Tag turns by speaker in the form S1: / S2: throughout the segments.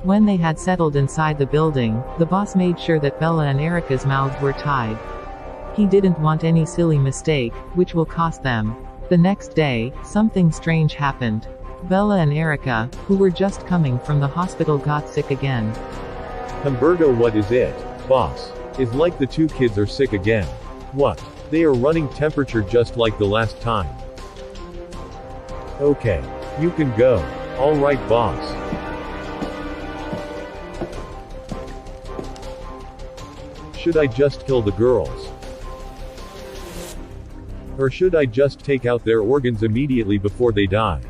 S1: When they had settled inside the building, the boss made sure that Bella and Erica's mouths were tied. He didn't want any silly mistake, which will cost them. The next day, something strange happened. Bella and Erica, who were just coming from the hospital, got sick again.
S2: Humberto, what is it, boss? It's like the two kids are sick again. What? They are running temperature just like the last time. Okay. You can go. Alright, boss. Should I just kill the girls? Or should I just take out their organs immediately before they die?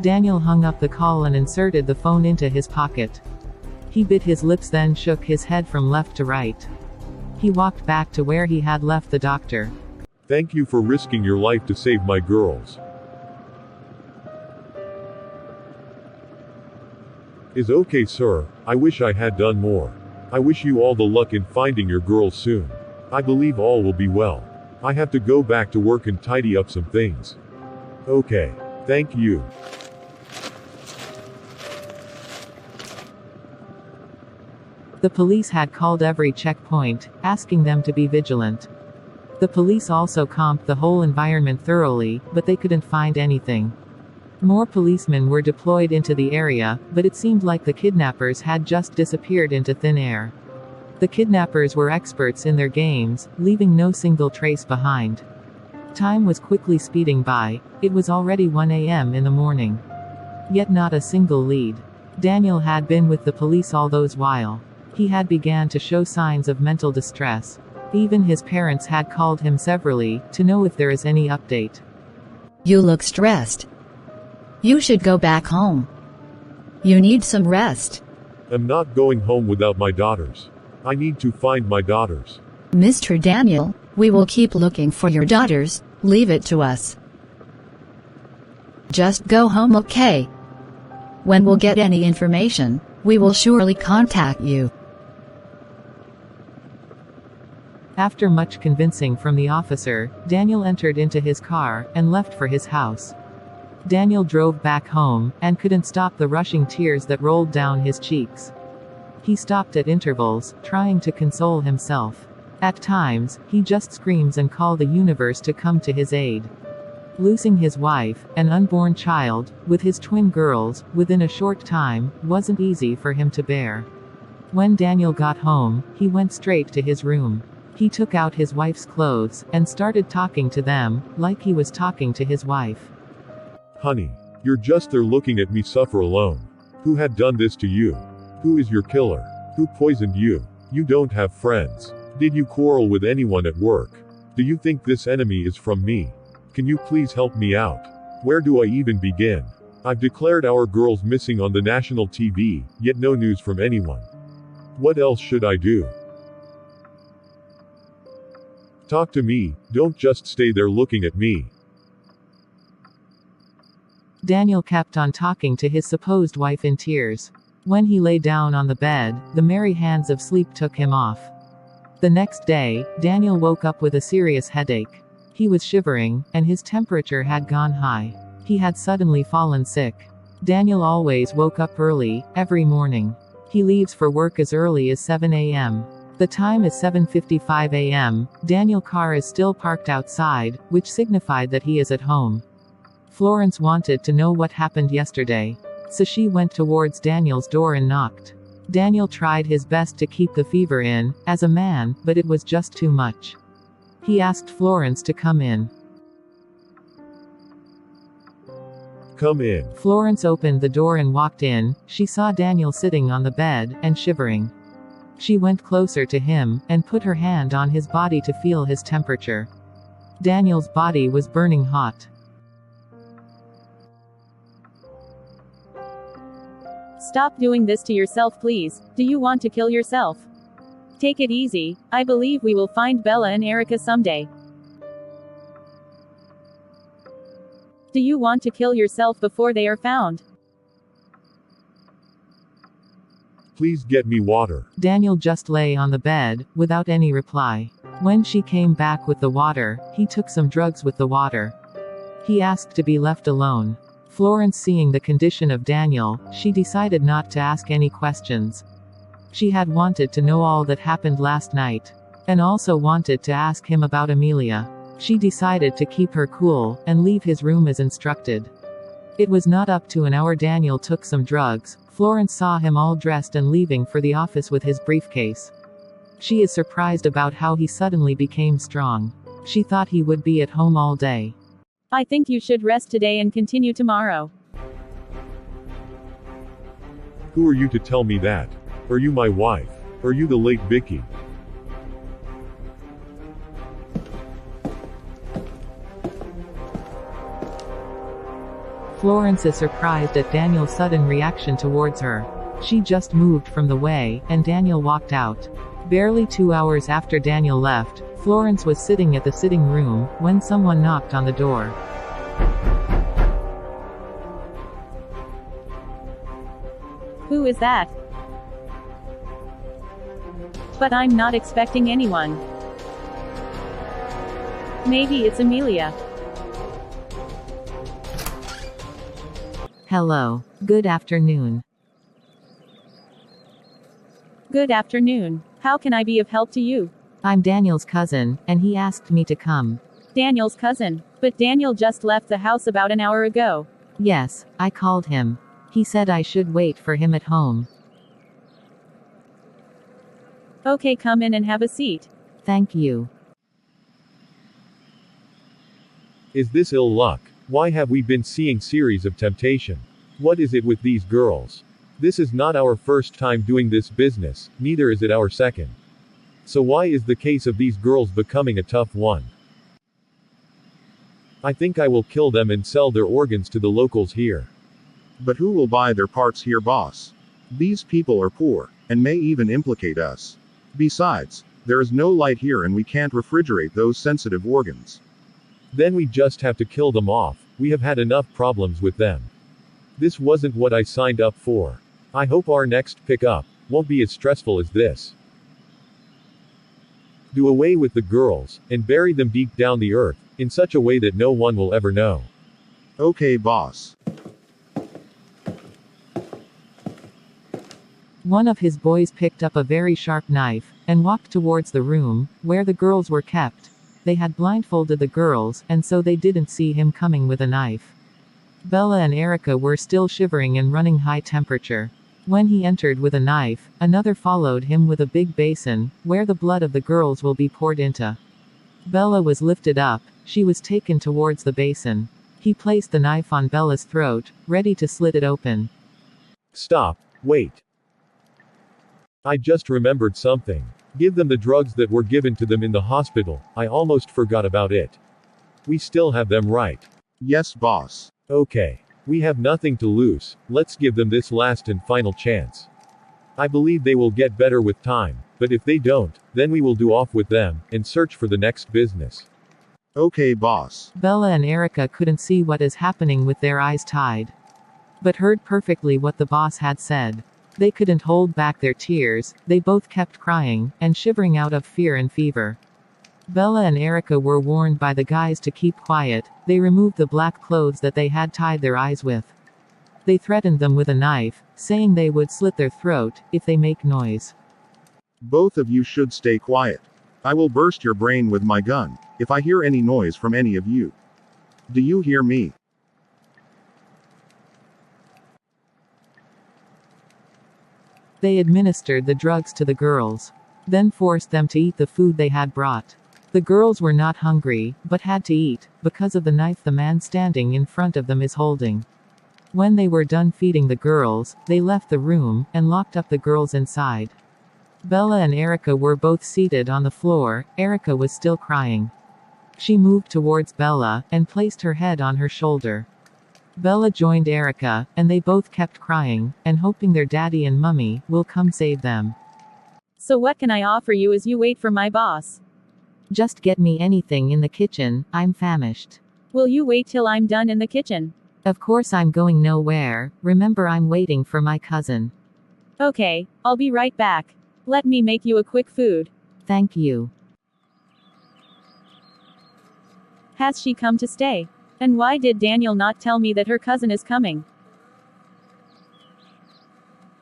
S1: Daniel hung up the call and inserted the phone into his pocket. He bit his lips, then shook his head from left to right. He walked back to where he had left the doctor.
S2: Thank you for risking your life to save my girls. Is okay, sir. I wish I had done more. I wish you all the luck in finding your girls soon. I believe all will be well. I have to go back to work and tidy up some things. Okay. Thank you.
S1: The police had called every checkpoint, asking them to be vigilant. The police also combed the whole environment thoroughly, but they couldn't find anything. More policemen were deployed into the area, but it seemed like the kidnappers had just disappeared into thin air. The kidnappers were experts in their games, leaving no single trace behind. Time was quickly speeding by. It was already 1 a.m. in the morning. Yet not a single lead. Daniel had been with the police all those while. He had begun to show signs of mental distress. Even his parents had called him severally, to know if there is any update.
S3: You look stressed. You should go back home. You need some rest.
S2: I'm not going home without my daughters. I need to find my daughters.
S3: Mr. Daniel, we will keep looking for your daughters. Leave it to us. Just go home, okay? When we'll get any information, we will surely contact you.
S1: After much convincing from the officer, Daniel entered into his car, and left for his house. Daniel drove back home, and couldn't stop the rushing tears that rolled down his cheeks. He stopped at intervals, trying to console himself. At times, he just screams and calls the universe to come to his aid. Losing his wife, an unborn child, with his twin girls, within a short time, wasn't easy for him to bear. When Daniel got home, he went straight to his room. He took out his wife's clothes, and started talking to them, like he was talking to his wife.
S2: Honey, you're just there looking at me suffer alone. Who had done this to you? Who is your killer? Who poisoned you? You don't have friends. Did you quarrel with anyone at work? Do you think this enemy is from me? Can you please help me out? Where do I even begin? I've declared our girls missing on the national TV, yet no news from anyone. What else should I do? Talk to me, don't just stay there looking at me.
S1: Daniel kept on talking to his supposed wife in tears. When he lay down on the bed, the merry hands of sleep took him off. The next day, Daniel woke up with a serious headache. He was shivering, and his temperature had gone high. He had suddenly fallen sick. Daniel always woke up early, every morning. He leaves for work as early as 7 a.m. The time is 7:55 a.m. Daniel's car is still parked outside, which signified that he is at home. Florence wanted to know what happened yesterday. So she went towards Daniel's door and knocked. Daniel tried his best to keep the fever in, as a man, but it was just too much. He asked Florence to come in.
S2: Come in.
S1: Florence opened the door and walked in. She saw Daniel sitting on the bed, and shivering. She went closer to him, and put her hand on his body to feel his temperature. Daniel's body was burning hot.
S4: Stop doing this to yourself, please. Do you want to kill yourself? Take it easy. I believe we will find Bella and Erica someday. Do you want to kill yourself before they are found?
S2: Please get me water.
S1: Daniel just lay on the bed, without any reply. When she came back with the water, he took some drugs with the water. He asked to be left alone. Florence, seeing the condition of Daniel, she decided not to ask any questions. She had wanted to know all that happened last night, and also wanted to ask him about Amelia. She decided to keep her cool, and leave his room as instructed. It was not up to an hour Daniel took some drugs. Florence saw him all dressed and leaving for the office with his briefcase. She is surprised about how he suddenly became strong. She thought he would be at home all day.
S4: I think you should rest today and continue tomorrow.
S2: Who are you to tell me that? Are you my wife? Are you the late Vicky?
S1: Florence is surprised at Daniel's sudden reaction towards her. She just moved from the way, and Daniel walked out. Barely 2 hours after Daniel left, Florence was sitting at the sitting room, when someone knocked on the door.
S4: Who is that? But I'm not expecting anyone. Maybe it's Amelia.
S1: Hello. Good afternoon.
S4: Good afternoon. How can I be of help to you?
S1: I'm Daniel's cousin, and he asked me to come.
S4: Daniel's cousin. But Daniel just left the house about an hour ago.
S1: Yes, I called him. He said I should wait for him at home.
S4: Okay, come in and have a seat.
S1: Thank you.
S2: Is this ill luck? Why have we been seeing series of temptation? What is it with these girls? This is not our first time doing this business, neither is it our second. So why is the case of these girls becoming a tough one? I think I will kill them and sell their organs to the locals here.
S5: But who will buy their parts here, boss? These people are poor, and may even implicate us. Besides, there is no light here and we can't refrigerate those sensitive organs.
S2: Then we just have to kill them off. We have had enough problems with them. This wasn't what I signed up for. I hope our next pickup won't be as stressful as this. Do away with the girls, and bury them deep down the earth, in such a way that no one will ever know.
S5: Okay, boss.
S1: One of his boys picked up a very sharp knife, and walked towards the room, where the girls were kept. They had blindfolded the girls, and so they didn't see him coming with a knife. Bella and Erica were still shivering and running high temperature. When he entered with a knife, another followed him with a big basin, where the blood of the girls will be poured into. Bella was lifted up, she was taken towards the basin. He placed the knife on Bella's throat, ready to slit it open.
S2: Stop, wait. I just remembered something. Give them the drugs that were given to them in the hospital, I almost forgot about it. We still have them, right?
S5: Yes, boss.
S2: Okay. We have nothing to lose, let's give them this last and final chance. I believe they will get better with time, but if they don't, then we will do off with them, and search for the next business.
S5: Okay, boss.
S1: Bella and Erica couldn't see what is happening with their eyes tied, but heard perfectly what the boss had said. They couldn't hold back their tears, they both kept crying, and shivering out of fear and fever. Bella and Erica were warned by the guys to keep quiet. They removed the black clothes that they had tied their eyes with. They threatened them with a knife, saying they would slit their throat, if they make noise.
S5: Both of you should stay quiet. I will burst your brain with my gun, if I hear any noise from any of you. Do you hear me?
S1: They administered the drugs to the girls, then forced them to eat the food they had brought. The girls were not hungry, but had to eat, because of the knife the man standing in front of them is holding. When they were done feeding the girls, they left the room, and locked up the girls inside. Bella and Erica were both seated on the floor. Erica was still crying. She moved towards Bella, and placed her head on her shoulder. Bella joined Erica, and they both kept crying, and hoping their daddy and mummy will come save them.
S4: So what can I offer you as you wait for my boss?
S1: Just get me anything in the kitchen, I'm famished.
S4: Will you wait till I'm done in the kitchen?
S1: Of course I'm going nowhere, remember I'm waiting for my cousin.
S4: Okay, I'll be right back. Let me make you a quick food.
S1: Thank you.
S4: Has she come to stay? And why did Daniel not tell me that her cousin is coming?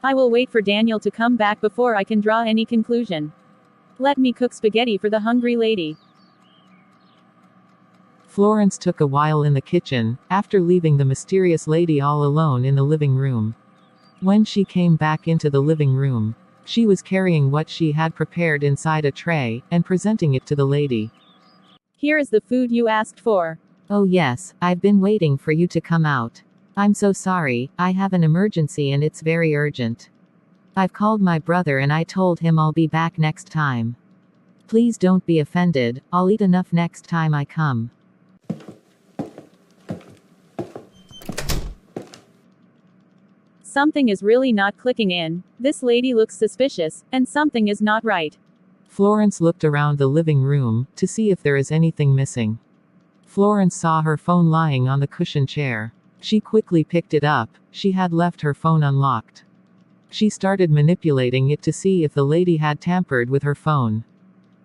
S4: I will wait for Daniel to come back before I can draw any conclusion. Let me cook spaghetti for the hungry lady.
S1: Florence took a while in the kitchen, after leaving the mysterious lady all alone in the living room. When she came back into the living room, she was carrying what she had prepared inside a tray, and presenting it to the lady.
S4: Here is the food you asked for.
S6: Oh yes, I've been waiting for you to come out. I'm so sorry, I have an emergency and it's very urgent. I've called my brother and I told him I'll be back next time. Please don't be offended, I'll eat enough next time I come.
S4: Something is really not clicking in. This lady looks suspicious, and something is not right.
S1: Florence looked around the living room, to see if there is anything missing. Florence saw her phone lying on the cushion chair. She quickly picked it up, she had left her phone unlocked. She started manipulating it to see if the lady had tampered with her phone.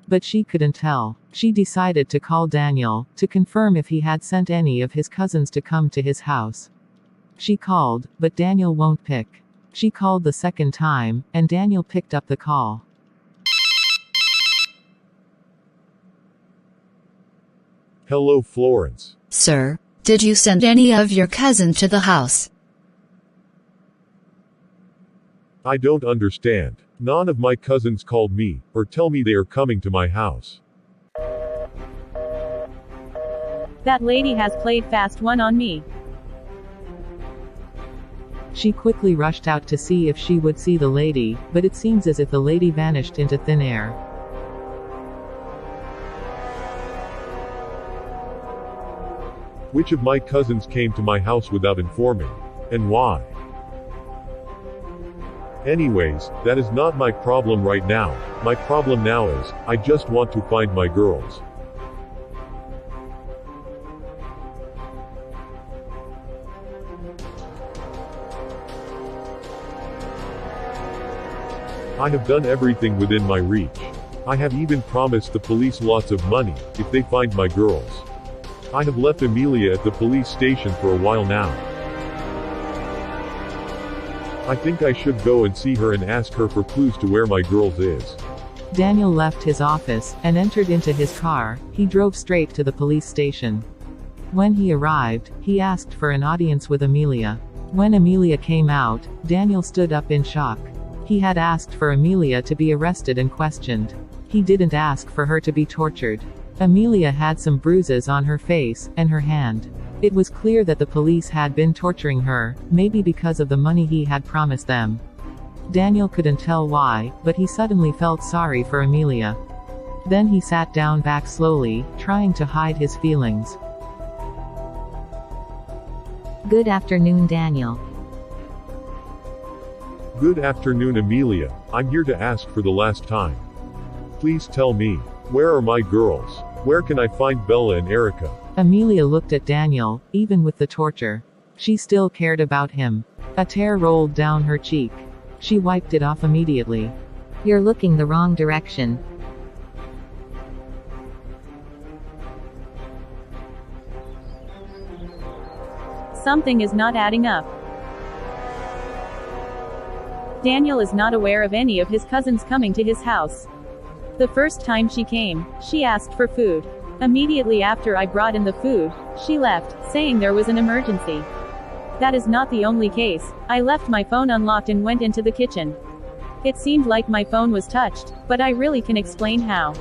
S1: But she couldn't tell. She decided to call Daniel, to confirm if he had sent any of his cousins to come to his house. She called, but Daniel won't pick. She called the second time, and Daniel picked up the call.
S2: Hello, Florence.
S3: Sir, did you send any of your cousins to the house?
S2: I don't understand. None of my cousins called me, or tell me they are coming to my house.
S4: That lady has played fast one on me.
S1: She quickly rushed out to see if she would see the lady, but it seems as if the lady vanished into thin air.
S2: Which of my cousins came to my house without informing? And why? Anyways, that is not my problem right now. My problem now is, I just want to find my girls. I have done everything within my reach. I have even promised the police lots of money, if they find my girls. I have left Amelia at the police station for a while now. I think I should go and see her and ask her for clues to where my girls is.
S1: Daniel left his office, and entered into his car. He drove straight to the police station. When he arrived, he asked for an audience with Amelia. When Amelia came out, Daniel stood up in shock. He had asked for Amelia to be arrested and questioned. He didn't ask for her to be tortured. Amelia had some bruises on her face, and her hand. It was clear that the police had been torturing her, maybe because of the money he had promised them. Daniel couldn't tell why, but he suddenly felt sorry for Amelia. Then he sat down back slowly, trying to hide his feelings.
S6: Good afternoon, Daniel.
S2: Good afternoon, Amelia. I'm here to ask for the last time. Please tell me, where are my girls? Where can I find Bella and Erica?
S1: Amelia looked at Daniel, even with the torture. She still cared about him. A tear rolled down her cheek. She wiped it off immediately.
S6: You're looking the wrong direction.
S4: Something is not adding up. Daniel is not aware of any of his cousins coming to his house. The first time she came, she asked for food. Immediately after I brought in the food, she left, saying there was an emergency. That is not the only case. I left my phone unlocked and went into the kitchen. It seemed like my phone was touched, but I really can explain how.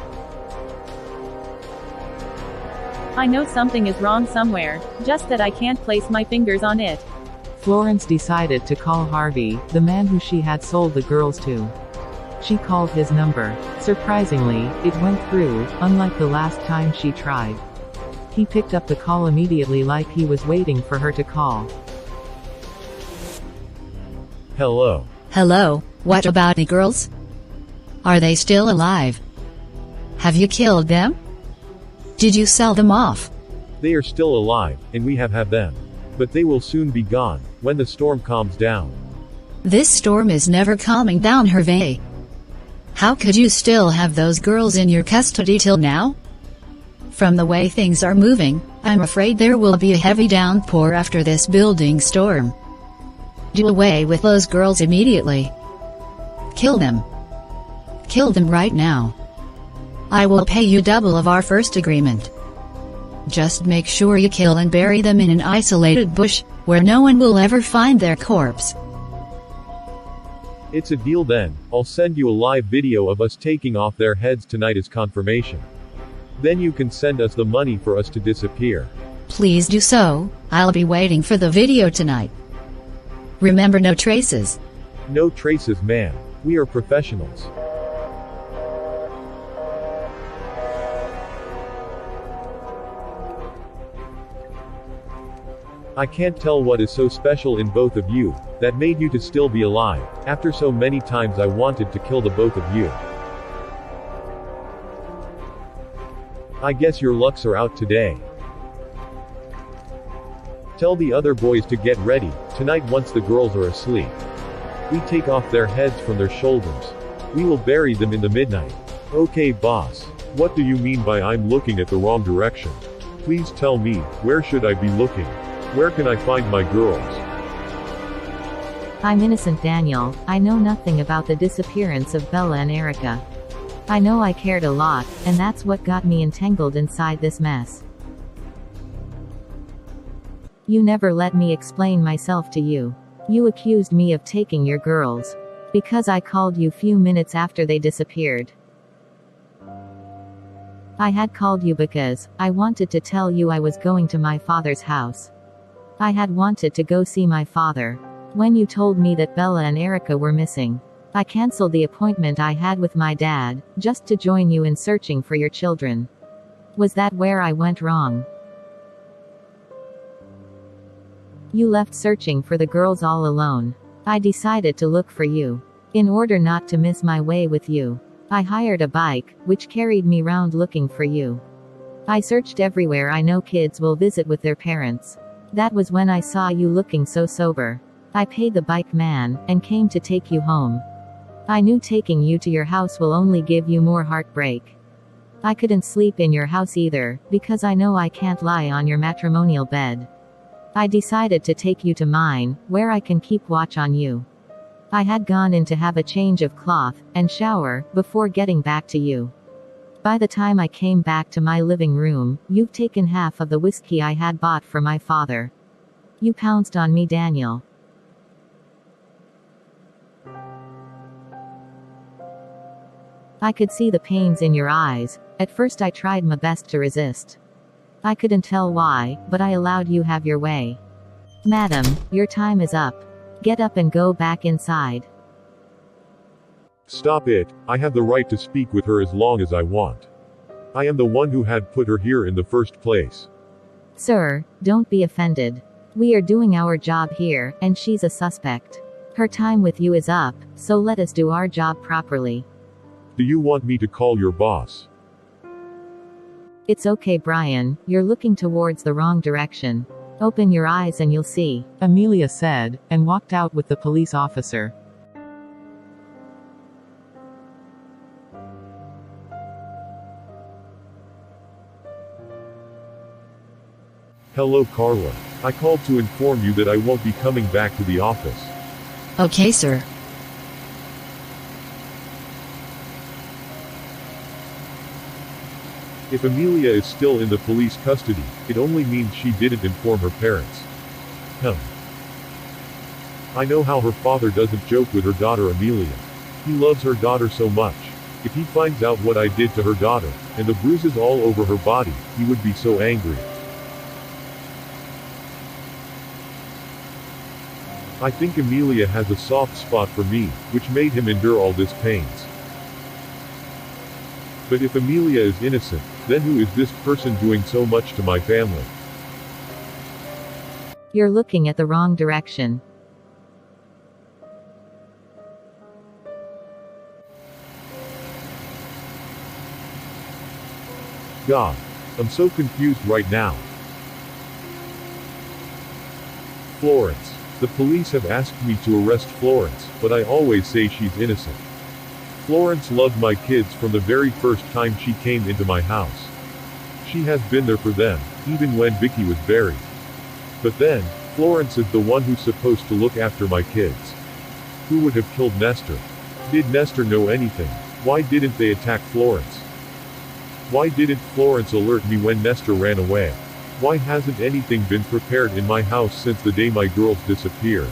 S4: I know something is wrong somewhere, just that I can't place my fingers on it.
S1: Florence decided to call Harvey, the man who she had sold the girls to. She called his number. Surprisingly, it went through, unlike the last time she tried. He picked up the call immediately, like he was waiting for her to call.
S2: Hello.
S3: Hello, what about the girls? Are they still alive? Have you killed them? Did you sell them off?
S2: They are still alive, and we have had them. But they will soon be gone, when the storm calms down.
S3: This storm is never calming down, Hervé. How could you still have those girls in your custody till now? From the way things are moving, I'm afraid there will be a heavy downpour after this building storm. Do away with those girls immediately. Kill them. Kill them right now. I will pay you double of our first agreement. Just make sure you kill and bury them in an isolated bush, where no one will ever find their corpse.
S2: It's a deal then. I'll send you a live video of us taking off their heads tonight as confirmation. Then you can send us the money for us to disappear.
S3: Please do so. I'll be waiting for the video tonight. Remember, no traces.
S2: No traces, ma'am. We are professionals. I can't tell what is so special in both of you, that made you to still be alive, after so many times I wanted to kill the both of you. I guess your lucks are out today. Tell the other boys to get ready, tonight once the girls are asleep. We take off their heads from their shoulders. We will bury them in the midnight. Okay, boss. What do you mean by I'm looking at the wrong direction? Please tell me, where should I be looking? Where can I find my girls?
S6: I'm innocent, Daniel. I know nothing about the disappearance of Bella and Erica. I know I cared a lot, and that's what got me entangled inside this mess. You never let me explain myself to you. You accused me of taking your girls. Because I called you few minutes after they disappeared. I had called you because I wanted to tell you I was going to my father's house. I had wanted to go see my father. When you told me that Bella and Erica were missing, I canceled the appointment I had with my dad, just to join you in searching for your children. Was that where I went wrong? You left searching for the girls all alone. I decided to look for you. In order not to miss my way with you, I hired a bike, which carried me round looking for you. I searched everywhere I know kids will visit with their parents. That was when I saw you looking so sober. I paid the bike man, and came to take you home. I knew taking you to your house will only give you more heartbreak. I couldn't sleep in your house either, because I know I can't lie on your matrimonial bed. I decided to take you to mine, where I can keep watch on you. I had gone in to have a change of cloth, and shower, before getting back to you. By the time I came back to my living room, you've taken half of the whiskey I had bought for my father. You pounced on me, Daniel. I could see the pains in your eyes. At first I tried my best to resist. I couldn't tell why, but I allowed you have your way. Madam, your time is up. Get up and go back inside.
S2: Stop it. I have the right to speak with her as long as I want. I am the one who had put her here in the first place.
S6: Sir, don't be offended. We are doing our job here, and she's a suspect. Her time with you is up, so let us do our job properly.
S2: Do you want me to call your boss?
S6: It's okay, Brian, you're looking towards the wrong direction. Open your eyes and you'll see,
S1: Amelia said, and walked out with the police officer.
S2: Hello, Carla. I called to inform you that I won't be coming back to the office.
S3: Okay, sir.
S2: If Amelia is still in the police custody, it only means she didn't inform her parents. I know how her father doesn't joke with her daughter Amelia. He loves her daughter so much. If he finds out what I did to her daughter, and the bruises all over her body, he would be so angry. I think Amelia has a soft spot for me, which made him endure all this pains. But if Amelia is innocent, then who is this person doing so much to my family?
S6: you're looking at the wrong direction.
S2: God. I'm so confused right now. Florence. The police have asked me to arrest Florence, but I always say she's innocent. Florence loved my kids from the very first time she came into my house. She has been there for them, even when Vicky was buried. But then, Florence is the one who's supposed to look after my kids. Who would have killed Nestor? Did Nestor know anything? Why didn't they attack Florence? Why didn't Florence alert me when Nestor ran away? Why hasn't anything been prepared in my house since the day my girls disappeared?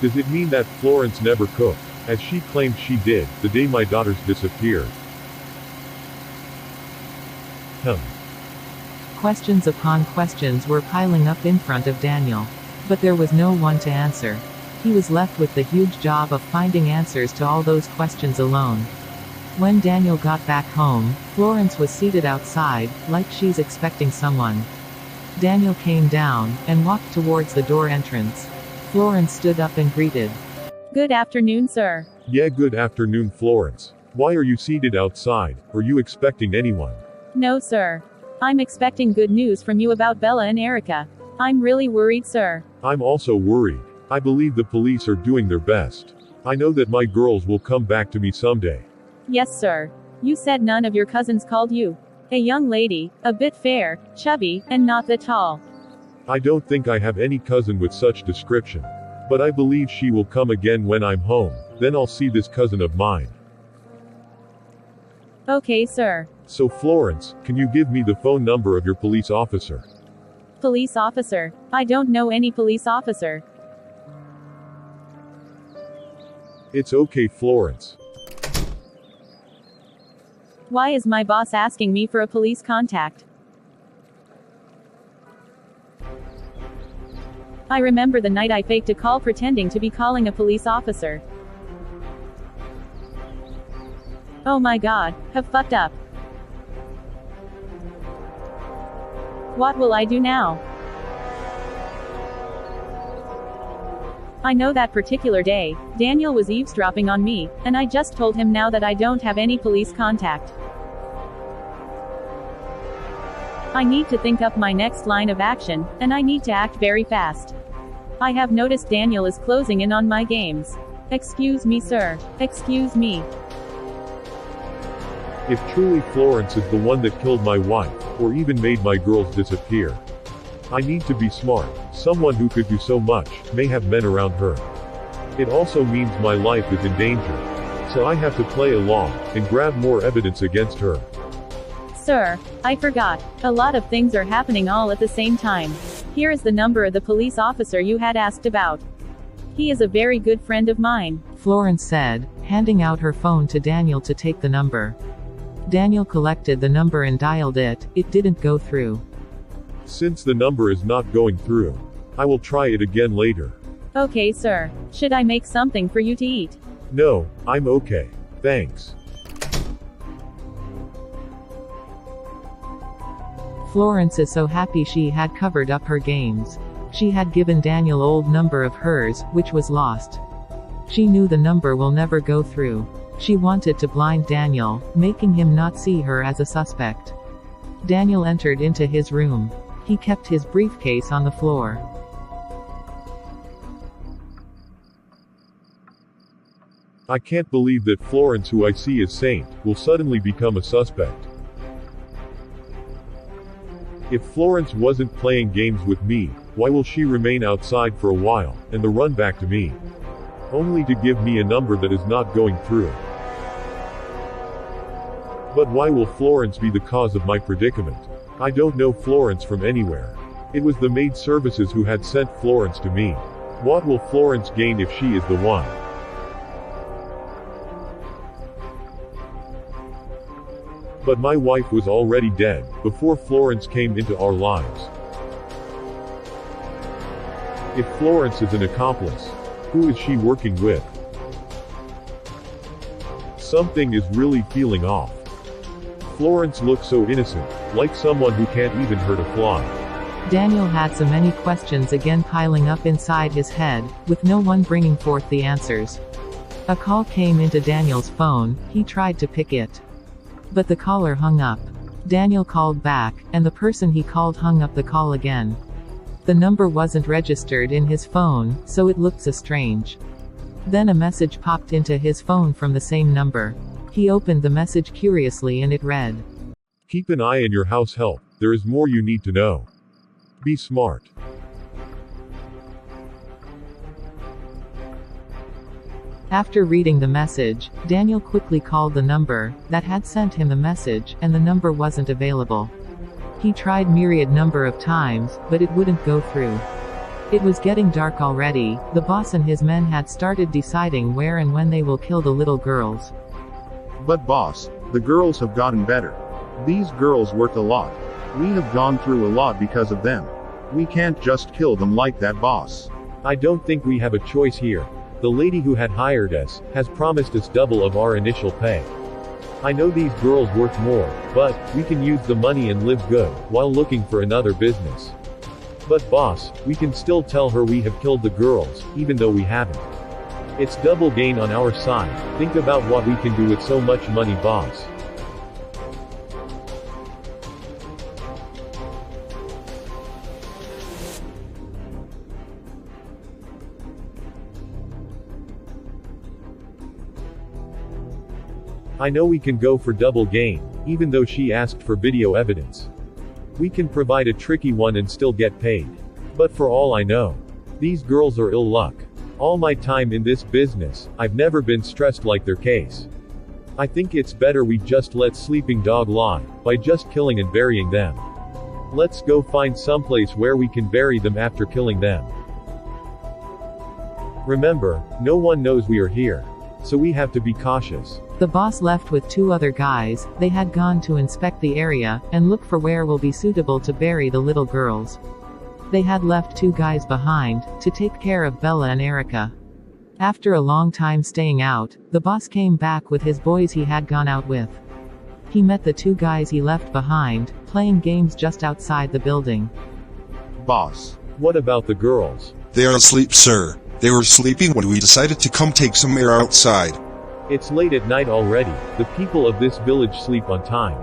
S2: Does it mean that Florence never cooked, as she claimed she did, the day my daughters disappeared?
S1: Questions upon questions were piling up in front of Daniel. But there was no one to answer. He was left with the huge job of finding answers to all those questions alone. When Daniel got back home, Florence was seated outside, like she's expecting someone. Daniel came down, and walked towards the door entrance. Florence stood up and greeted.
S4: Good afternoon, sir.
S2: Yeah, good afternoon, Florence. Why are you seated outside? Are you expecting anyone?
S4: No, sir. I'm expecting good news from you about Bella and Erica. I'm really worried, sir.
S2: I'm also worried. I believe the police are doing their best. I know that my girls will come back to me someday.
S4: Yes, sir. You said none of your cousins called you. A young lady, a bit fair, chubby, and not that tall.
S2: I don't think I have any cousin with such description. But I believe she will come again when I'm home, then I'll see this cousin of mine.
S4: Okay, sir.
S2: So Florence, can you give me the phone number of your police officer?
S4: Police officer? I don't know any police officer.
S2: It's okay, Florence.
S4: Why is my boss asking me for a police contact? I remember the night I faked a call pretending to be calling a police officer. Oh my god, have fucked up. What will I do now? I know that particular day, Daniel was eavesdropping on me, and I just told him now that I don't have any police contact. I need to think up my next line of action, and I need to act very fast. I have noticed Daniel is closing in on my games. Excuse me, sir. Excuse me.
S2: If truly Florence is the one that killed my wife, or even made my girls disappear, I need to be smart. Someone who could do so much, may have men around her. It also means my life is in danger. So I have to play along, and grab more evidence against her.
S4: Sir, I forgot. A lot of things are happening all at the same time. Here is the number of the police officer you had asked about. He is a very good friend of mine.
S1: Florence said, handing out her phone to Daniel to take the number. Daniel collected the number and dialed it. It didn't go through.
S2: Since the number is not going through, I will try it again later.
S4: Okay, sir. Should I make something for you to eat?
S2: No, I'm okay. Thanks.
S1: Florence is so happy she had covered up her games. She had given Daniel old number of hers, which was lost. She knew the number will never go through. She wanted to blind Daniel, making him not see her as a suspect. Daniel entered into his room. He kept his briefcase on the floor.
S2: I can't believe that Florence, who I see as saint, will suddenly become a suspect. If Florence wasn't playing games with me, why will she remain outside for a while, and then run back to me? Only to give me a number that is not going through. But why will Florence be the cause of my predicament? I don't know Florence from anywhere. It was the maid services who had sent Florence to me. What will Florence gain if she is the one? But my wife was already dead, before Florence came into our lives. If Florence is an accomplice, who is she working with? Something is really feeling off. Florence looks so innocent, like someone who can't even hurt a fly.
S1: Daniel had so many questions again piling up inside his head, with no one bringing forth the answers. A call came into Daniel's phone. He tried to pick it. But the caller hung up. Daniel called back, and the person he called hung up the call again. The number wasn't registered in his phone, so it looked so strange. Then a message popped into his phone from the same number. He opened the message curiously and it read,
S2: "Keep an eye on your house help. there is more you need to know. Be smart.
S1: After reading the message, Daniel quickly called the number that had sent him the message, and the number wasn't available. He tried myriad number of times, but it wouldn't go through. It was getting dark already. The boss and his men had started deciding where and when they will kill the little girls.
S5: But boss, the girls have gotten better. These girls worth a lot. We have gone through a lot because of them. We can't just kill them like that, boss.
S2: I don't think we have a choice here. The lady who had hired us has promised us double of our initial pay. I know these girls worth more, but we can use the money and live good while looking for another business. But boss, we can still tell her we have killed the girls, even though we haven't. It's double gain on our side. Think about what we can do with so much money, boss. I know we can go for double gain, even though she asked for video evidence. We can provide a tricky one and still get paid. But for all I know, these girls are ill luck. All my time in this business, I've never been stressed like their case. I think it's better we just let sleeping dog lie, by just killing and burying them. Let's go find someplace where we can bury them after killing them. Remember, no one knows we are here. So we have to be cautious.
S1: The boss left with 2 other guys. They had gone to inspect the area, and look for where will be suitable to bury the little girls. They had left 2 guys behind, to take care of Bella and Erica. After a long time staying out, the boss came back with his boys he had gone out with. He met the 2 guys he left behind, playing games just outside the building.
S5: Boss.
S2: What about the girls?
S7: They are asleep, sir. They were sleeping when we decided to come take some air outside.
S2: It's late at night already. The people of this village sleep on time.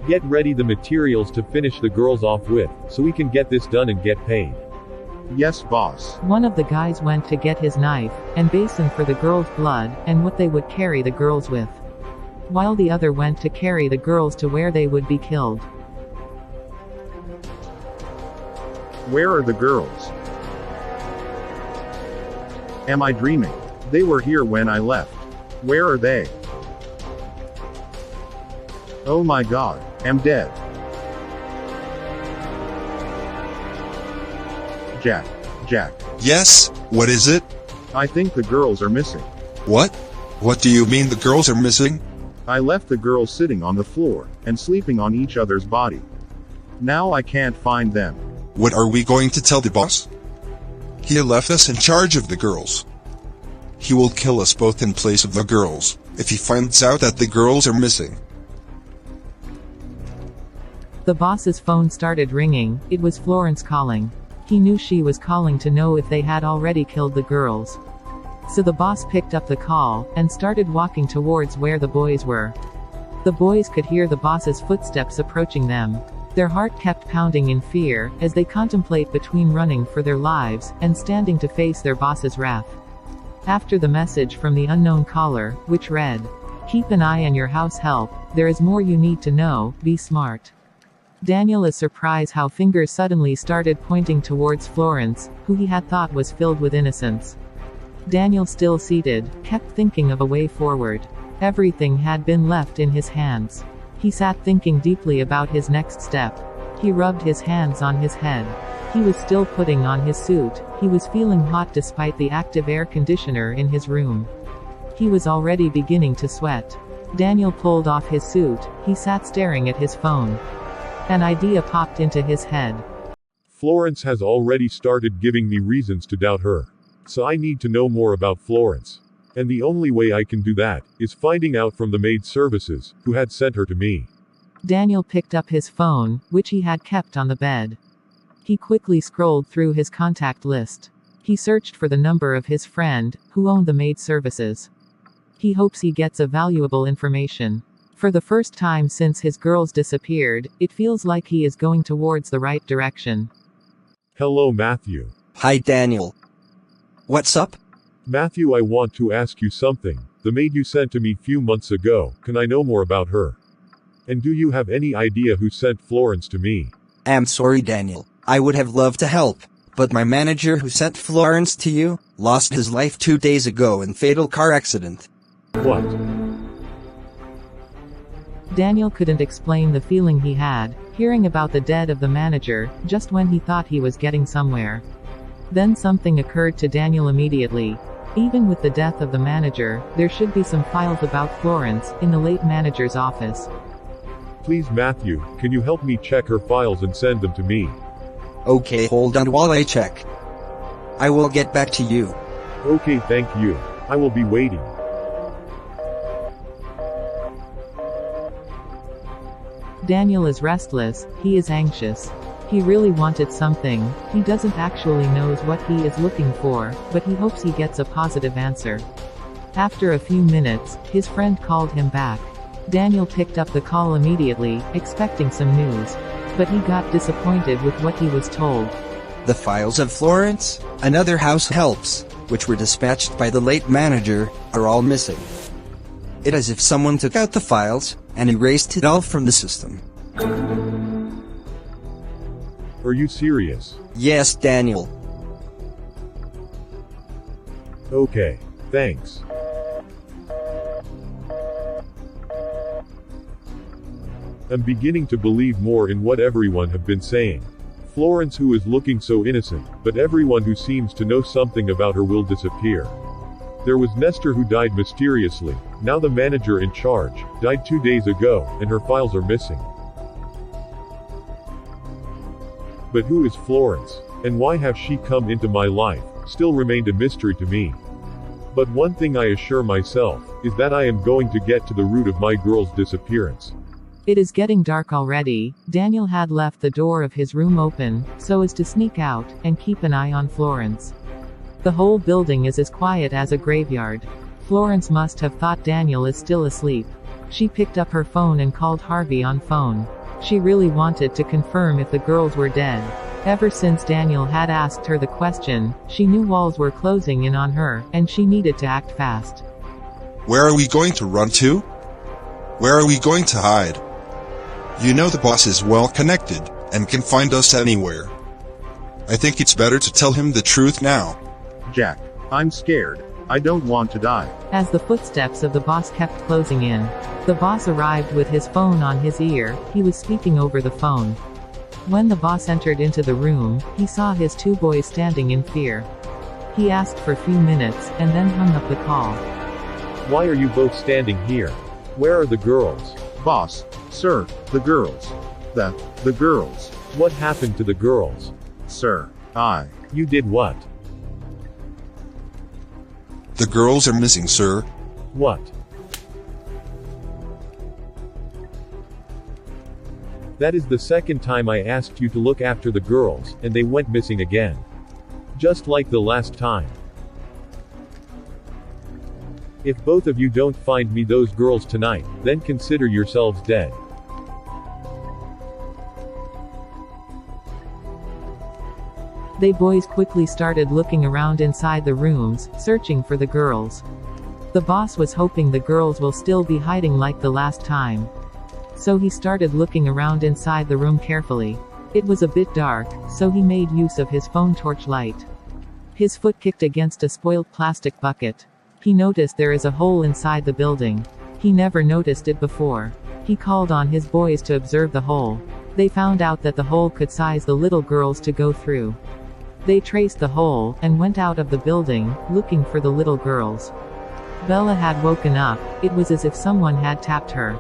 S2: Get ready the materials to finish the girls off with, so we can get this done and get paid.
S5: Yes, boss.
S1: One of the guys went to get his knife, and basin for the girls' blood, and what they would carry the girls with. While the other went to carry the girls to where they would be killed.
S5: Where are the girls? Am I dreaming? They were here when I left. Where are they? Oh my god, I'm dead. Jack.
S7: Yes, what is it?
S5: I think the girls are missing.
S7: What? What do you mean the girls are missing?
S5: I left the girls sitting on the floor, and sleeping on each other's body. Now I can't find them.
S7: What are we going to tell the boss? He left us in charge of the girls. He will kill us both in place of the girls, if he finds out that the girls are missing.
S1: The boss's phone started ringing. It was Florence calling. He knew she was calling to know if they had already killed the girls. So the boss picked up the call, and started walking towards where the boys were. The boys could hear the boss's footsteps approaching them. Their heart kept pounding in fear, as they contemplate between running for their lives, and standing to face their boss's wrath. After the message from the unknown caller, which read, "Keep an eye on your house help, there is more you need to know, be smart." Daniel is surprised how fingers suddenly started pointing towards Florence, who he had thought was filled with innocence. Daniel, still seated, kept thinking of a way forward. Everything had been left in his hands. He sat thinking deeply about his next step. He rubbed his hands on his head. He was still putting on his suit. He was feeling hot despite the active air conditioner in his room. He was already beginning to sweat. Daniel pulled off his suit. He sat staring at his phone. An idea popped into his head.
S2: Florence has already started giving me reasons to doubt her. So I need to know more about Florence. And the only way I can do that, is finding out from the maid services, who had sent her to me.
S1: Daniel picked up his phone, which he had kept on the bed. He quickly scrolled through his contact list. He searched for the number of his friend, who owned the maid services. He hopes he gets a valuable information. For the first time since his girls disappeared, it feels like he is going towards the right direction.
S2: Hello, Matthew.
S8: Hi, Daniel. What's up?
S2: Matthew, I want to ask you something. The maid you sent to me few months ago, can I know more about her? And do you have any idea who sent Florence to me?
S8: I'm sorry, Daniel. I would have loved to help, but my manager who sent Florence to you lost his life 2 days ago in fatal car accident.
S2: What?
S1: Daniel couldn't explain the feeling he had, hearing about the death of the manager, just when he thought he was getting somewhere. Then something occurred to Daniel immediately. Even with the death of the manager, there should be some files about Florence in the late manager's office.
S2: Please, Matthew, can you help me check her files and send them to me?
S8: Okay, hold on while I check. I will get back to you.
S2: Okay, thank you. I will be waiting.
S1: Daniel is restless, he is anxious. He really wanted something, he doesn't actually knows what he is looking for, but he hopes he gets a positive answer. After a few minutes, his friend called him back. Daniel picked up the call immediately, expecting some news. But he got disappointed with what he was told.
S8: The files of Florence, another house helps, which were dispatched by the late manager, are all missing. It is as if someone took out the files and erased it all from the system.
S2: Are you serious?
S8: Yes, Daniel.
S2: Okay, thanks. I'm beginning to believe more in what everyone have been saying. Florence, who is looking so innocent, but everyone who seems to know something about her will disappear. There was Nestor, who died mysteriously. Now the manager in charge died 2 days ago, and her files are missing. But who is Florence? And why have she come into my life? Still remained a mystery to me. But one thing I assure myself, is that I am going to get to the root of my girl's disappearance.
S1: It is getting dark already. Daniel had left the door of his room open, so as to sneak out, and keep an eye on Florence. The whole building is as quiet as a graveyard. Florence must have thought Daniel is still asleep. She picked up her phone and called Harvey on phone. She really wanted to confirm if the girls were dead. Ever since Daniel had asked her the question, she knew walls were closing in on her, and she needed to act fast.
S7: Where are we going to run to? Where are we going to hide? You know the boss is well connected, and can find us anywhere. I think it's better to tell him the truth now.
S5: Jack, I'm scared. I don't want to die.
S1: As the footsteps of the boss kept closing in, the boss arrived with his phone on his ear. He was speaking over the phone. When the boss entered into the room, he saw his 2 boys standing in fear. He asked for a few minutes, and then hung up the call.
S2: Why are you both standing here? Where are the girls?
S5: Boss, sir, the girls. The girls.
S2: What happened to the girls?
S5: Sir,
S2: You did what?
S7: The girls are missing, sir.
S2: What? That is the second time I asked you to look after the girls, and they went missing again. Just like the last time. If both of you don't find me those girls tonight, then consider yourselves dead.
S1: They boys quickly started looking around inside the rooms, searching for the girls. The boss was hoping the girls will still be hiding like the last time. So he started looking around inside the room carefully. It was a bit dark, so he made use of his phone torchlight. His foot kicked against a spoiled plastic bucket. He noticed there is a hole inside the building. He never noticed it before. He called on his boys to observe the hole. They found out that the hole could size the little girls to go through. They traced the hole, and went out of the building, looking for the little girls. Bella had woken up. It was as if someone had tapped her.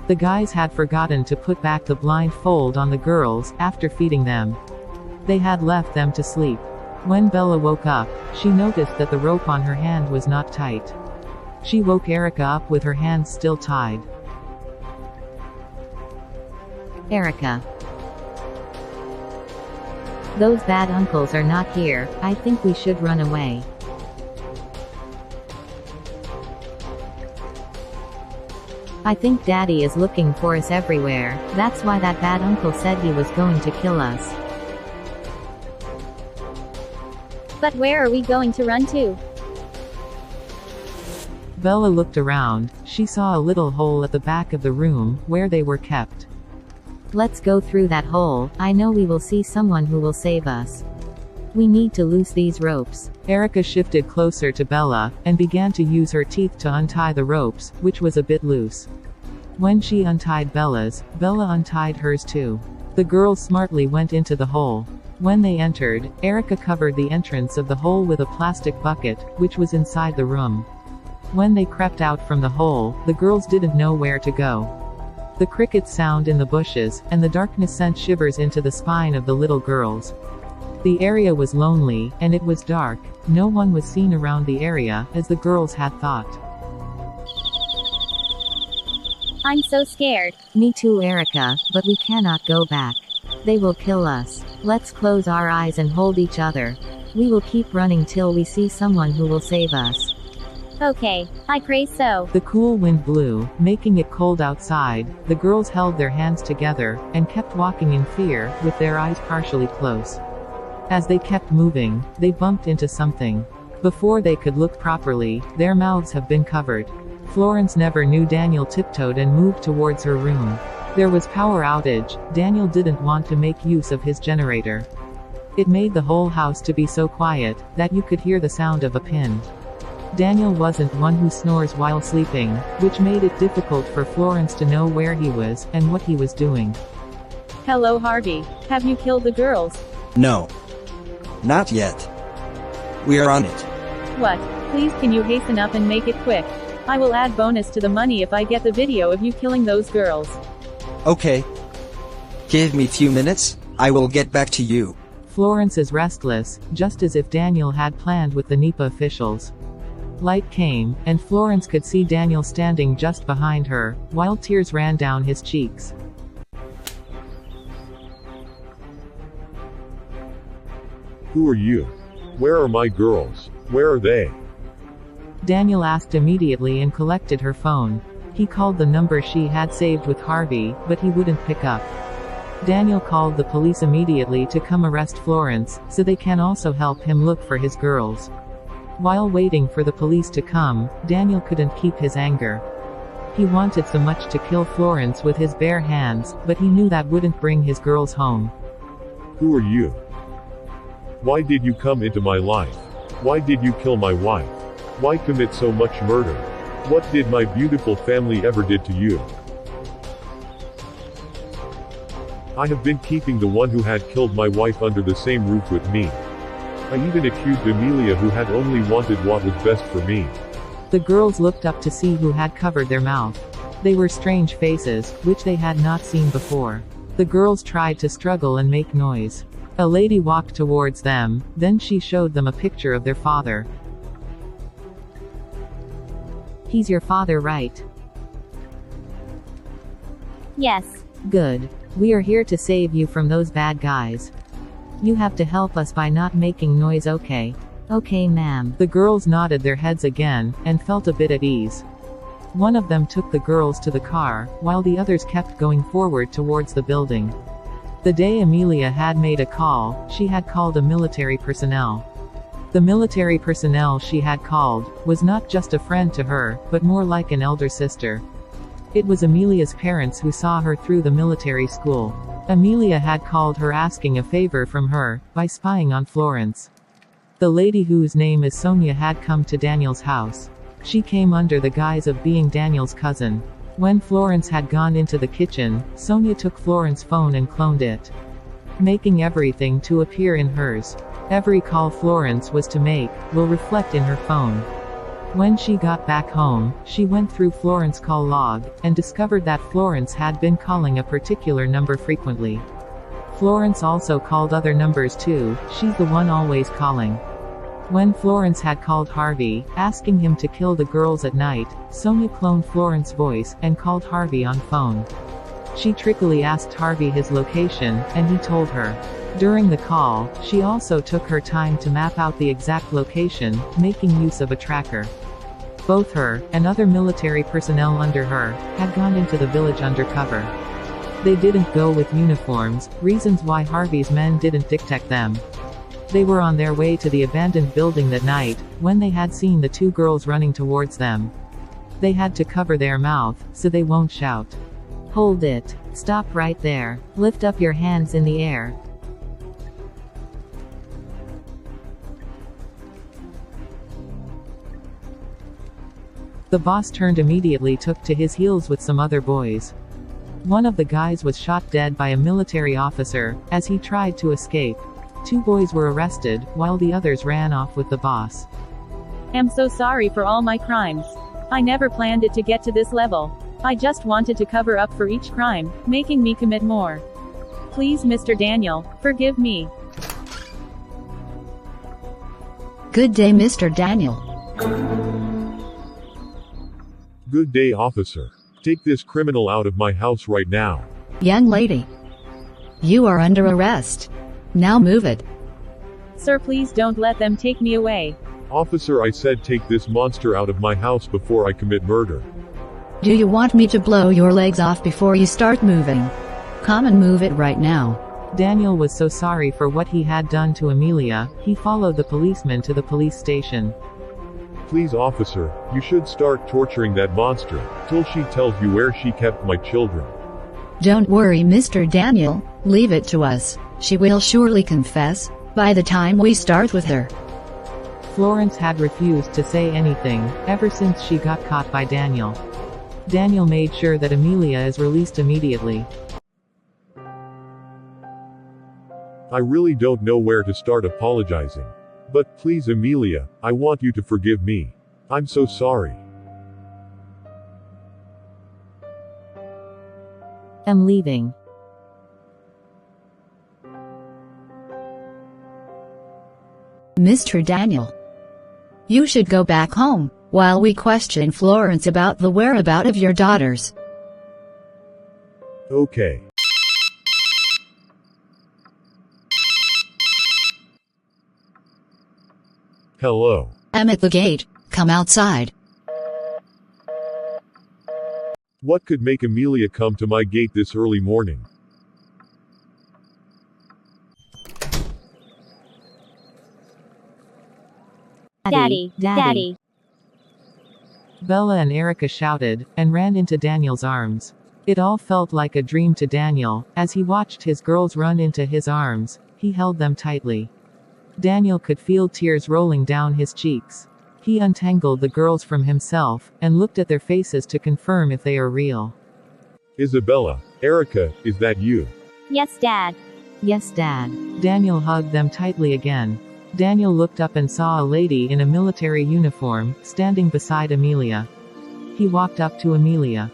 S1: The guys had forgotten to put back the blindfold on the girls, after feeding them. They had left them to sleep. When Bella woke up, she noticed that the rope on her hand was not tight. She woke Erica up with her hands still tied.
S6: Erica. Those bad uncles are not here. I think we should run away. I think Daddy is looking for us everywhere. That's why that bad uncle said he was going to kill us.
S4: But where are we going to run to?
S1: Bella looked around. She saw a little hole at the back of the room, where they were kept.
S6: Let's go through that hole. I know we will see someone who will save us. We need to loose these ropes.
S1: Erica shifted closer to Bella, and began to use her teeth to untie the ropes, which was a bit loose. When she untied Bella's, Bella untied hers too. The girls smartly went into the hole. When they entered, Erica covered the entrance of the hole with a plastic bucket, which was inside the room. When they crept out from the hole, the girls didn't know where to go. The crickets sound in the bushes, and the darkness sent shivers into the spine of the little girls. The area was lonely, and it was dark. No one was seen around the area, as the girls had thought.
S4: I'm so scared.
S6: Me too, Erica, but we cannot go back. They will kill us. Let's close our eyes and hold each other. We will keep running till we see someone who will save us.
S4: Okay, I pray so.
S1: The cool wind blew, making it cold outside. The girls held their hands together, and kept walking in fear, with their eyes partially closed. As they kept moving, they bumped into something. Before they could look properly, their mouths have been covered. Florence never knew Daniel tiptoed and moved towards her room. There was power outage. Daniel didn't want to make use of his generator. It made the whole house to be so quiet, that you could hear the sound of a pin. Daniel wasn't one who snores while sleeping, which made it difficult for Florence to know where he was, and what he was doing.
S4: Hello Harvey. Have you killed the girls?
S8: No. Not yet. We are on it.
S4: What? Please can you hasten up and make it quick? I will add bonus to the money if I get the video of you killing those girls.
S8: Okay. Give me few minutes, I will get back to you.
S1: Florence is restless, just as if Daniel had planned with the NEPA officials. Light came, and Florence could see Daniel standing just behind her, while tears ran down his cheeks.
S2: Who are you? Where are my girls? Where are they?
S1: Daniel asked immediately and collected her phone. He called the number she had saved with Harvey, but he wouldn't pick up. Daniel called the police immediately to come arrest Florence, so they can also help him look for his girls. While waiting for the police to come, Daniel couldn't keep his anger. He wanted so much to kill Florence with his bare hands, but he knew that wouldn't bring his girls home.
S2: Who are you? Why did you come into my life? Why did you kill my wife? Why commit so much murder? What did my beautiful family ever did to you? I have been keeping the one who had killed my wife under the same roof with me. I even accused Amelia, who had only wanted what was best for me.
S1: The girls looked up to see who had covered their mouth. They were strange faces, which they had not seen before. The girls tried to struggle and make noise. A lady walked towards them, then she showed them a picture of their father.
S6: He's your father, right?
S4: Yes.
S6: Good. We are here to save you from those bad guys. You have to help us by not making noise, okay? Okay, ma'am.
S1: The girls nodded their heads again, and felt a bit at ease. One of them took the girls to the car, while the others kept going forward towards the building. The day Amelia had made a call, she had called a military personnel. The military personnel she had called was not just a friend to her, but more like an elder sister. It was Amelia's parents who saw her through the military school. Amelia had called her asking a favor from her, by spying on Florence. The lady whose name is Sonia had come to Daniel's house. She came under the guise of being Daniel's cousin. When Florence had gone into the kitchen, Sonia took Florence's phone and cloned it, making everything to appear in hers. Every call Florence was to make will reflect in her phone. When she got back home, she went through Florence's call log, and discovered that Florence had been calling a particular number frequently. Florence also called other numbers too, she's the one always calling. When Florence had called Harvey, asking him to kill the girls at night, Sonia cloned Florence's voice, and called Harvey on phone. She trickily asked Harvey his location, and he told her. During the call, she also took her time to map out the exact location, making use of a tracker. Both her, and other military personnel under her, had gone into the village undercover. They didn't go with uniforms, reasons why Harvey's men didn't detect them. They were on their way to the abandoned building that night, when they had seen the two girls running towards them. They had to cover their mouth, so they won't shout.
S6: Hold it. Stop right there. Lift up your hands in the air.
S1: The boss turned immediately, took to his heels with some other boys. One of the guys was shot dead by a military officer, as he tried to escape. 2 boys were arrested, while the others ran off with the boss.
S4: I'm so sorry for all my crimes. I never planned it to get to this level. I just wanted to cover up for each crime, making me commit more. Please, Mr. Daniel, forgive me.
S3: Good day, Mr. Daniel.
S2: Good day, officer. Take this criminal out of my house right now.
S3: Young lady. You are under arrest. Now move it.
S4: Sir, please don't let them take me away.
S2: Officer, I said take this monster out of my house before I commit murder.
S3: Do you want me to blow your legs off before you start moving? Come and move it right now.
S1: Daniel was so sorry for what he had done to Amelia, he followed the policeman to the police station.
S2: Please, officer, you should start torturing that monster, till she tells you where she kept my children.
S3: Don't worry, Mr. Daniel, leave it to us. She will surely confess, by the time we start with her.
S1: Florence had refused to say anything, ever since she got caught by Daniel. Daniel made sure that Amelia is released immediately.
S2: I really don't know where to start apologizing. But please, Amelia, I want you to forgive me. I'm so sorry.
S6: I'm leaving.
S3: Mr. Daniel. You should go back home, while we question Florence about the whereabouts of your daughters.
S2: Okay. Hello.
S3: I'm at the gate. Come outside.
S2: What could make Amelia come to my gate this early morning?
S4: Daddy, Daddy.
S1: Bella and Erica shouted, and ran into Daniel's arms. It all felt like a dream to Daniel. As he watched his girls run into his arms, he held them tightly. Daniel could feel tears rolling down his cheeks. He untangled the girls from himself, and looked at their faces to confirm if they are real.
S2: Isabella, Erica, is that you?
S4: Yes, Dad.
S6: Yes, Dad.
S1: Daniel hugged them tightly again. Daniel looked up and saw a lady in a military uniform, standing beside Amelia. He walked up to Amelia.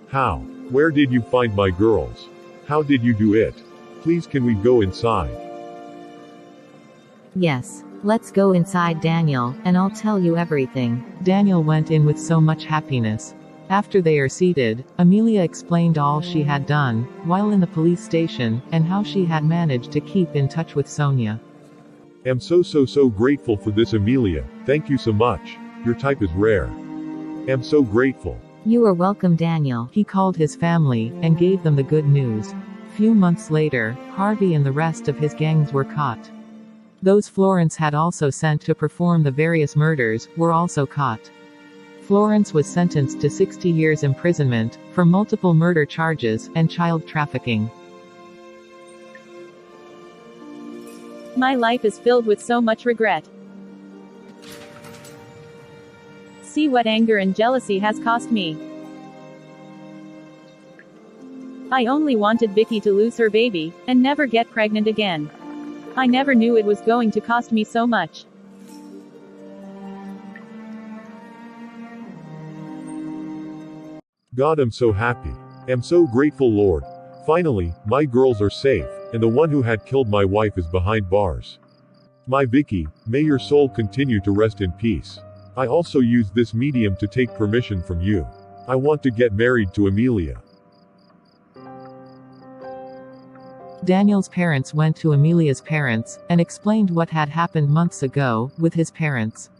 S2: How? Where did you find my girls? How did you do it? Please, can we go inside?
S6: Yes. Let's go inside, Daniel, and I'll tell you everything.
S1: Daniel went in with so much happiness. After they are seated, Amelia explained all she had done, while in the police station, and how she had managed to keep in touch with Sonia.
S2: I'm so grateful for this, Amelia. Thank you so much. Your type is rare. I'm so grateful.
S6: You are welcome, Daniel.
S1: He called his family, and gave them the good news. Few months later, Harvey and the rest of his gangs were caught. Those Florence had also sent to perform the various murders, were also caught. Florence was sentenced to 60 years imprisonment, for multiple murder charges, and child trafficking.
S4: My life is filled with so much regret. See what anger and jealousy has cost me. I only wanted Vicky to lose her baby, and never get pregnant again. I never knew it was going to cost me so much.
S2: God, I'm so happy. I'm so grateful, Lord. Finally, my girls are safe, and the one who had killed my wife is behind bars. My Vicky, may your soul continue to rest in peace. I also used this medium to take permission from you. I want to get married to Amelia.
S1: Daniel's parents went to Amelia's parents, and explained what had happened months ago, with his parents.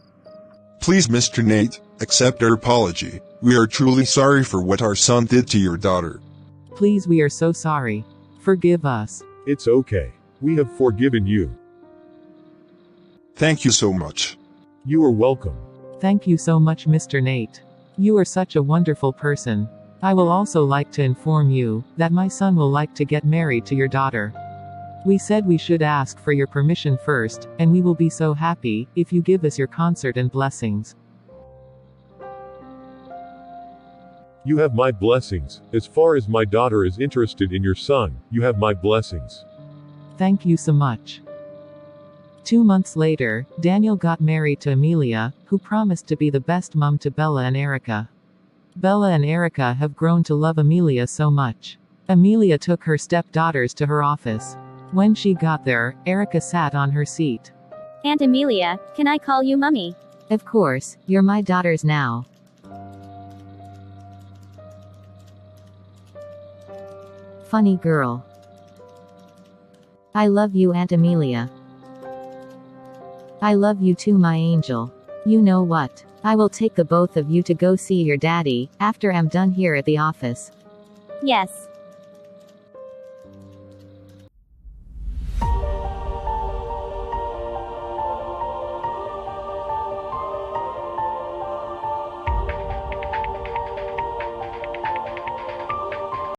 S7: Please, Mr. Nate, accept our apology. We are truly sorry for what our son did to your daughter.
S1: Please, we are so sorry. Forgive us.
S2: It's okay. We have forgiven you.
S7: Thank you so much.
S2: You are welcome.
S1: Thank you so much, Mr. Nate. You are such a wonderful person. I will also like to inform you that my son will like to get married to your daughter. We said we should ask for your permission first, and we will be so happy if you give us your consent and blessings.
S2: You have my blessings. As far as my daughter is interested in your son, you have my blessings.
S1: Thank you so much. 2 months later, Daniel got married to Amelia, who promised to be the best mom to Bella and Erica. Bella and Erica have grown to love Amelia so much. Amelia took her stepdaughters to her office. When she got there, Erica sat on her seat.
S9: Aunt Amelia, can I call you Mummy?
S6: Of course, you're my daughters now. Funny girl. I love you, Aunt Amelia. I love you too, my angel. You know what? I will take the both of you to go see your daddy, after I'm done here at the office.
S9: Yes.